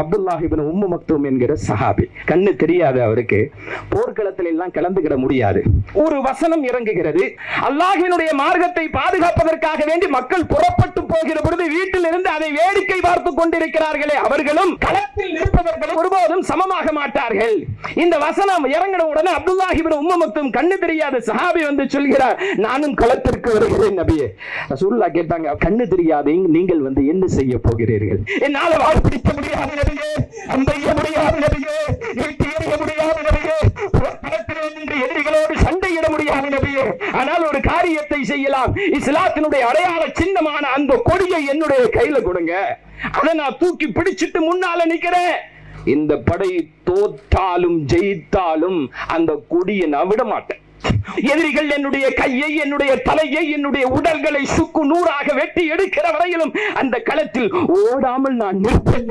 அப்துல்லாஹ் இப்னு உம்மு மக்தூம் என்கிற சஹாபி, கண்ணு தெரியாது அவருக்கு, போர்க்களத்தில் எல்லாம் கலந்துகிட முடியாது. ஒரு வசனம் இறங்குகிறது, அல்லாஹ்வினுடைய மார்க்கத்தை பாதுகாப்பதற்காக வேண்டி மக்கள் புறப்பட்டு போகிற பொழுது வீட்டில் இருந்து அதை வேடிக்கை பார்த்துக் கொண்டிருக்கிறார்களே, அவர்களும் களத்தில் நிற்பவர்களும் ஒருபோதும் சமமாக மாட்டார்கள். இந்த வசனம் இறங்கின உடனே அப்துல்லாஹ் இப்னு உம்மு மக்தூம் கண்ணு தெரியாத சஹாபி வந்து சொல்கிறார், நானும் களத்திற்கு வருகிறேன் நபியே. ரசூலுல்லாஹ் கேட்டாங்க, கண்ணு தெரியாத நீங்கள் வந்து என்ன செய்ய போகிறீர்கள்? என்னால வாழ் பிடிக்க முடியாது நபியே, அம்பைய முடியாது நபியே, ஈட்டி எறிய முடியாது நபியே, எதிரிகளோடு சண்டையிட முடியாது நபியே, ஆனால் ஒரு காரியத்தை செய்யலாம், இஸ்லாத்தினுடைய அடையாள சின்னமான அந்த கொடியை என்னுடைய கையில கொடுங்க, அதை நான் தூக்கி பிடிச்சிட்டு முன்னால நிக்கிறேன். இந்த படை தோற்றாலும் ஜெயித்தாலும் அந்த கொடியை நான் விட மாட்டேன். எதிரிகள் என்னுடைய கையை, என்னுடைய தலையை, என்னுடைய உடல்களை சுக்கு நூறாக வெட்டி எடுக்கிற வரையிலும் அந்த களத்தில் ஓடாமல் நான் நிற்பேன்.